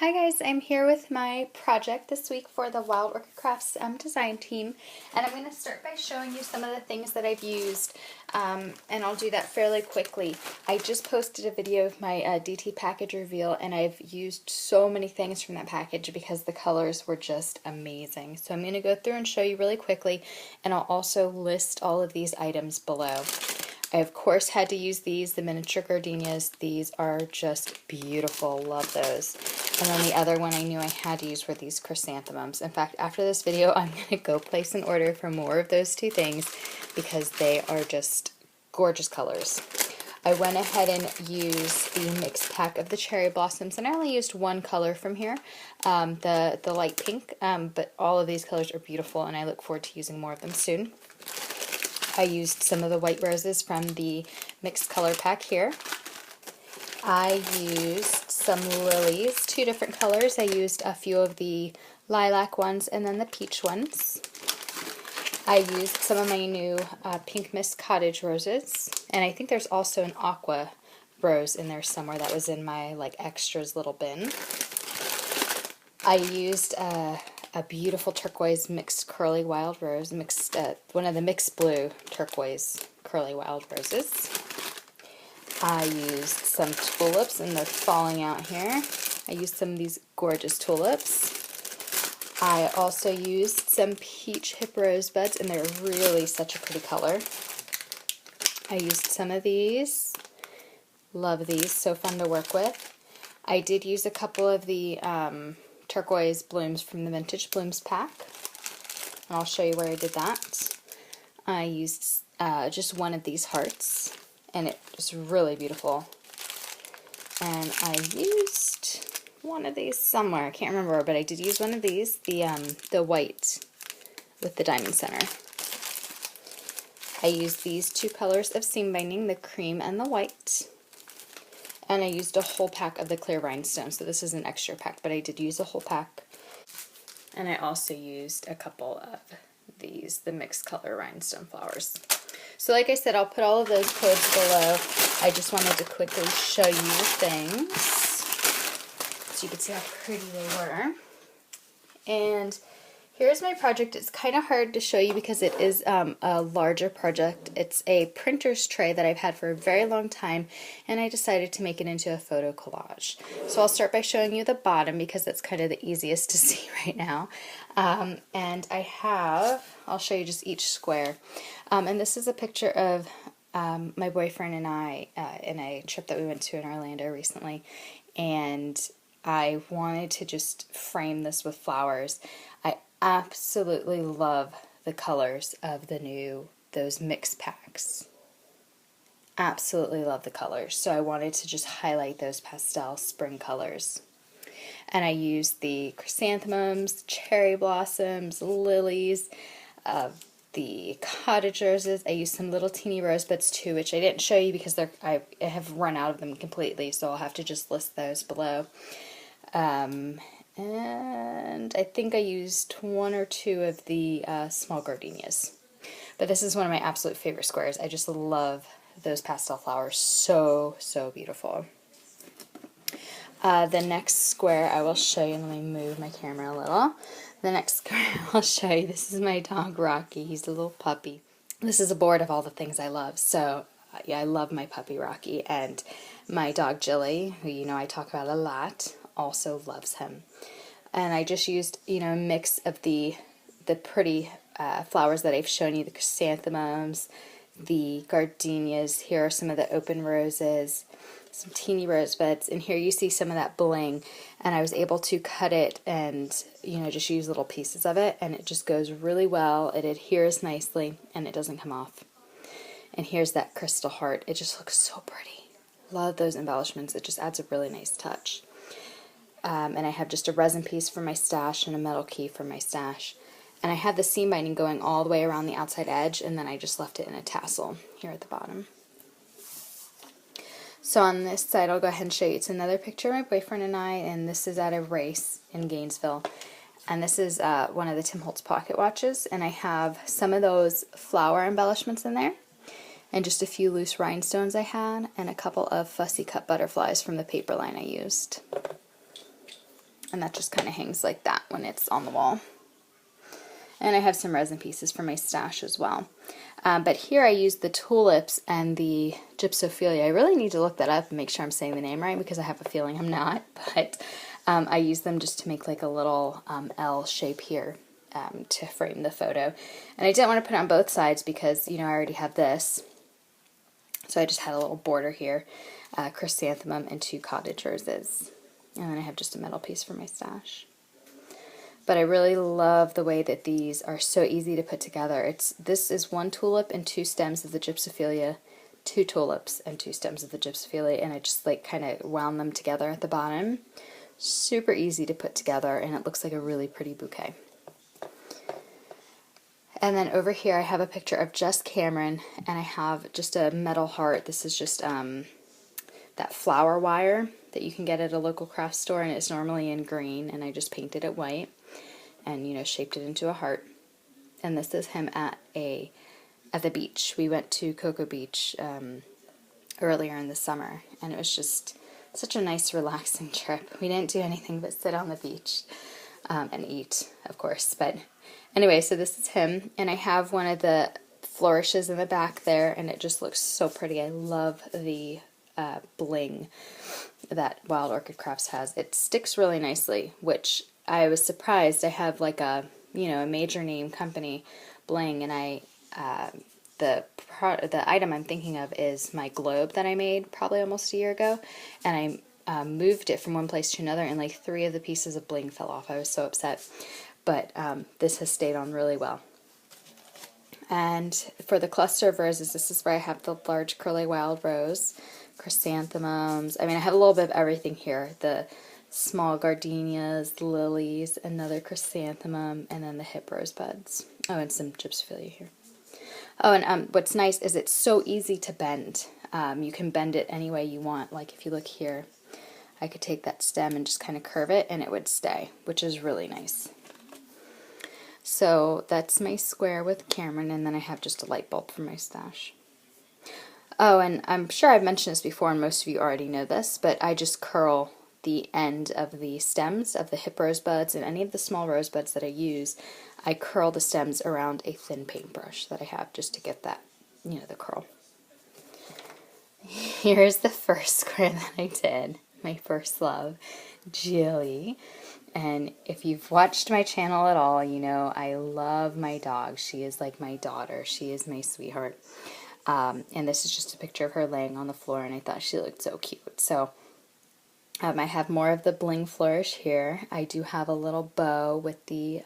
Hi guys, I'm here with my project this week for the Wild Orchid Crafts design team, and I'm going to start by showing you some of the things that I've used, and I'll do that fairly quickly. I just posted a video of my DT package reveal, and I've used so many things from that package because the colors were just amazing. So I'm going to go through and show you really quickly, and I'll also list all of these items below. I of course had to use these, the miniature gardenias. These are just beautiful, love those. And then the other one I knew I had to use were these chrysanthemums. In fact, after this video, I'm going to go place an order for more of those two things because they are just gorgeous colors. I went ahead and used the mixed pack of the cherry blossoms, and I only used one color from here, the light pink, but all of these colors are beautiful, and I look forward to using more of them soon. I used some of the white roses from the mixed color pack here. I used some lilies, two different colors. I used a few of the lilac ones and then the peach ones. I used some of my new Pink Mist Cottage roses, and I think there's also an aqua rose in there somewhere that was in my like extras little bin. I used a beautiful turquoise mixed curly wild rose, one of the mixed blue turquoise curly wild roses. I used some tulips, and they're falling out here. I used some of these gorgeous tulips. I also used some peach hip rosebuds, and they're really such a pretty color. I used some of these. Love these, so fun to work with. I did use a couple of the turquoise blooms from the Vintage Blooms pack, and I'll show you where I did that. I used just one of these hearts, and it was really beautiful. And I used one of these somewhere, I can't remember, but I did use one of these, the white with the diamond center. I used these two colors of seam binding, the cream and the white. And I used a whole pack of the clear rhinestones, so this is an extra pack, but I did use a whole pack. And I also used a couple of these, the mixed color rhinestone flowers. So like I said, I'll put all of those codes below. I just wanted to quickly show you the things so you can see how pretty they were. And here's my project. It's kind of hard to show you because it is a larger project. It's a printer's tray that I've had for a very long time, and I decided to make it into a photo collage. So I'll start by showing you the bottom because that's kind of the easiest to see right now. And I'll show you just each square. And this is a picture of my boyfriend and I in a trip that we went to in Orlando recently. And I wanted to just frame this with flowers. I absolutely love the colors of those mix packs. Absolutely love the colors. So I wanted to just highlight those pastel spring colors. And I used the chrysanthemums, cherry blossoms, lilies, the cottage roses. I used some little teeny rosebuds too, which I didn't show you because I have run out of them completely, so I'll have to just list those below. And I think I used one or two of the small gardenias. But this is one of my absolute favorite squares. I just love those pastel flowers. So, so beautiful. The next square I will show you. Let me move my camera a little. The next square I'll show you. This is my dog Rocky. He's a little puppy. This is a board of all the things I love. So yeah, I love my puppy Rocky, and my dog Jilly, who you know I talk about a lot, also loves him. And I just used, a mix of the pretty flowers that I've shown you, the chrysanthemums, the gardenias. Here are some of the open roses, some teeny rosebuds, and here you see some of that bling. And I was able to cut it and, just use little pieces of it, and it just goes really well. It adheres nicely, and it doesn't come off. And here's that crystal heart. It just looks so pretty. Love those embellishments. It just adds a really nice touch. And I have just a resin piece for my stash and a metal key for my stash. And I have the seam binding going all the way around the outside edge, and then I just left it in a tassel here at the bottom. So on this side, I'll go ahead and show you. It's another picture of my boyfriend and I, and this is at a race in Gainesville. And this is one of the Tim Holtz pocket watches, and I have some of those flower embellishments in there, and just a few loose rhinestones I had, and a couple of fussy cut butterflies from the paper line I used. And that just kind of hangs like that when it's on the wall. And I have some resin pieces for my stash as well. But here I used the Tulips and the Gypsophila. I really need to look that up and make sure I'm saying the name right because I have a feeling I'm not. But I used them just to make like a little L shape here to frame the photo. And I didn't want to put it on both sides because, you know, I already have this. So I just had a little border here, Chrysanthemum and 2 Cottage roses. And then I have just a metal piece for my stash. But I really love the way that these are so easy to put together. This is 1 tulip and 2 stems of the Gypsophila, 2 tulips and 2 stems of the Gypsophila, and I just like kind of wound them together at the bottom. Super easy to put together, and it looks like a really pretty bouquet. And then over here I have a picture of just Cameron, and I have just a metal heart. This is just that flower wire that you can get at a local craft store, and it's normally in green, and I just painted it white and, you know, shaped it into a heart. And this is him at the beach. We went to Cocoa Beach earlier in the summer, and it was just such a nice relaxing trip. We didn't do anything but sit on the beach and eat, of course. But anyway, so this is him, and I have one of the flourishes in the back there, and it just looks so pretty. I love the bling that Wild Orchid Crafts has. It sticks really nicely, which I was surprised. I have like a, you know, a major name company bling, and the item I'm thinking of is my globe that I made probably almost a year ago, and I moved it from one place to another, and like 3 of the pieces of bling fell off. I was so upset, but this has stayed on really well. And for the cluster of roses, this is where I have the large curly wild rose, chrysanthemums. I mean, I have a little bit of everything here. The small gardenias, lilies, another chrysanthemum, and then the hip rosebuds. Oh, and some gypsophila here. Oh, and what's nice is it's so easy to bend. You can bend it any way you want. Like if you look here, I could take that stem and just kind of curve it, and it would stay, which is really nice. So that's my square with Cameron, and then I have just a light bulb for my stash. Oh, and I'm sure I've mentioned this before, and most of you already know this, but I just curl the end of the stems of the hip rosebuds and any of the small rosebuds that I use. I curl the stems around a thin paintbrush that I have just to get that, you know, the curl. Here's the first square that I did, my first love, Jilly. And if you've watched my channel at all, you know I love my dog. She is like my daughter. She is my sweetheart. And this is just a picture of her laying on the floor, and I thought she looked so cute. So I have more of the bling flourish here. I do have a little bow with the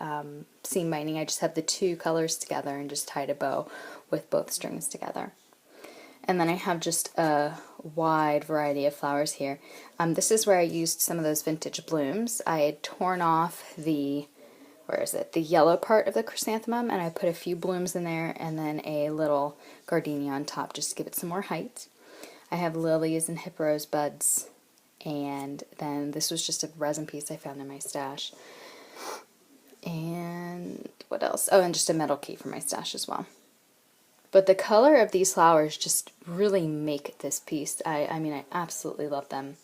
seam binding. I just have the 2 colors together and just tied a bow with both strings together. And then I have just a wide variety of flowers here. This is where I used some of those vintage blooms. I had torn off the, the yellow part of the chrysanthemum, and I put a few blooms in there and then a little gardenia on top just to give it some more height. I have lilies and hip rosebuds, and then this was just a resin piece I found in my stash. And what else? Oh, and just a metal key for my stash as well. But the color of these flowers just really make this piece. I mean, I absolutely love them.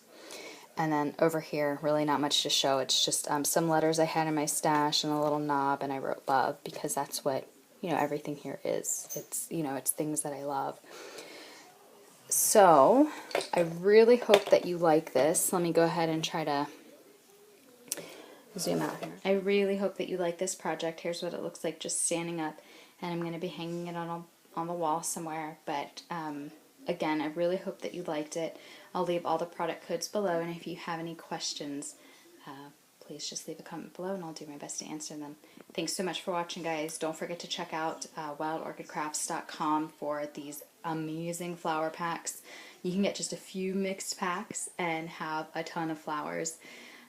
And then over here, really not much to show. It's just some letters I had in my stash and a little knob, and I wrote love because that's what, you know, everything here is. It's, you know, it's things that I love. So I really hope that you like this. Let me go ahead and try to zoom out here. I really hope that you like this project. Here's what it looks like just standing up, and I'm going to be hanging it on the wall somewhere. But again, I really hope that you liked it. I'll leave all the product codes below, and if you have any questions, please just leave a comment below, and I'll do my best to answer them. Thanks so much for watching, guys. Don't forget to check out wildorchidcrafts.com for these amazing flower packs. You can get just a few mixed packs and have a ton of flowers.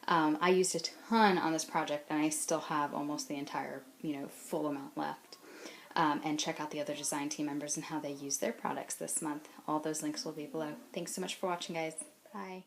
I used a ton on this project, and I still have almost the entire, you know, full amount left. And check out the other design team members and how they use their products this month. All those links will be below. Thanks so much for watching, guys. Bye.